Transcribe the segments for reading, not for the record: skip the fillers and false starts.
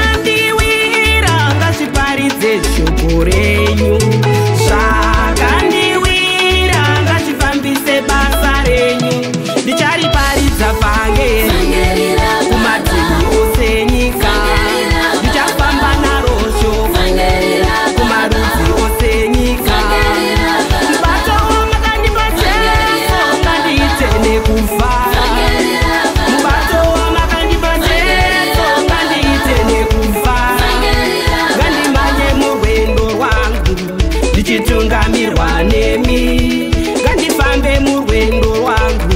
Zvakandiwira ngazviparidze shoko renyu, zvakandiwira ngazvifambise basa renyu. Ndichariparidza vhangeri kumativi ose enyika, ndichafamba naro shoko kumarudzi ose enyika. Mubato wamakandipa Jesu ngandiite nekufa, mubato wamakandipa Jesu ngandiite nekufa. Ngandimanye murwendo rwangu ndichitungamirwa nemi, ngandifambe murwendo rwangu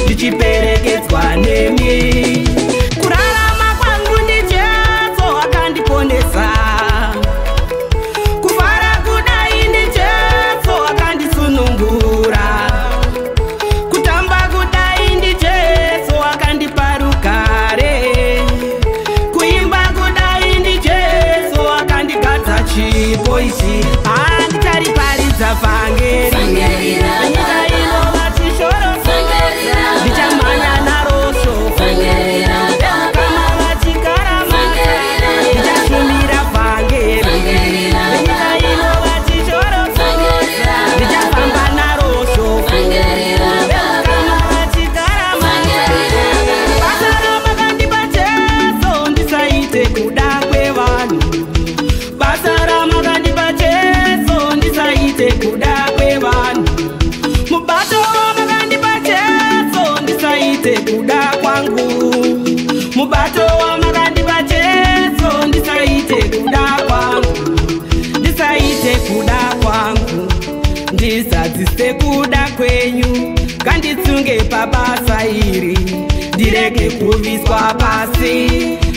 ndichiperekedzwa nemi. Kurarama kwangu ndiJesu akandiponesa, kufara kudai ndiJesu akandisunungura, kutamba kudai ndiJesu akandipa rugare, kuimba kudai ndiJesu akandigadza chipo ichi. Ndichariparidza vhangeri nyika inova chishoro, ndichamhanya naro shoko kama vachikarama, ndichashumira vhangeri nyika inova chishoro, ndichafamba naro shoko kama vachikarama. Basa ramakandipa Jesu ndisaite kuda kwevanhu, basa ramakandipa Jesu ndisaite kuda kwevanhu. Mubato wamakandipa Jesu ndisaite kuda kwangu, mubato wamakandipa Jesu ndisaite kuda kwangu, ndisaite kuda kwangu, ndisadzise kuda kwenyu. Nganditsunge pabasa iri ndirege kuviswa pasi,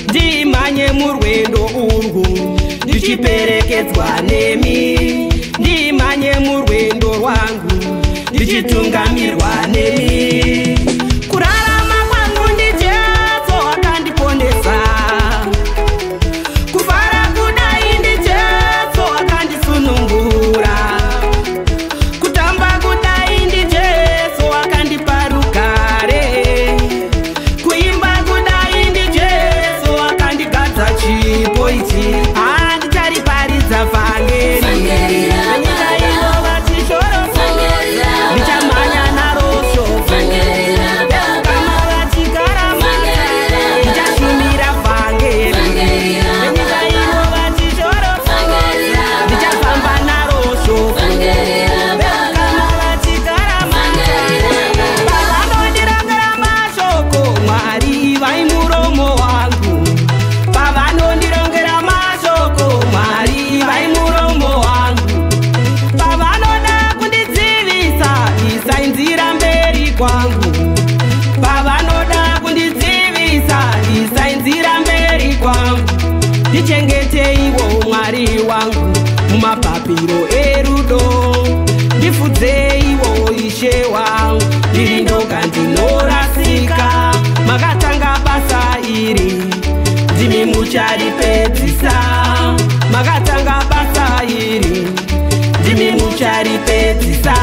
ndimhanye murwendo urwu ndichiperekedzwa nemi, ndimhanye murwendo rwangu ndichitungamirwa nemi. Kurarama kwangu ndiJesu akandiponesa, kufara kudai ndiJesu akandisunungura, kutamba kudai ndiJesu akandipa rugare, kuimba kudai ndiJesu akandigadza chipo ichi. Ndichariparidza vhangeri nyika inova chishoro, ndichamhanya naro shoko kama vachikarama, ndichashumira vhangeri nyika inova chishoro, ndichafamba naro shoko kama vachikarama. Pavanondirangera mashoko Mwari vai muromo wangu, pavanondirongera mashoko Mwari vai muromo wangu, pavanoda kundidzivisa isai nzira mberi kwangu, pavanoda kundidzivisa isai nzira mberi kwangu. Ndichengeteiwo Mwari wangu mumapapiro erudo, ndifudzeiwo Ishe wangu ndiri ndoga ndinorasika. Makatanga basa iri ndimi mucharipedzisa, makatanga basa iri ndimi mucharipedzisa.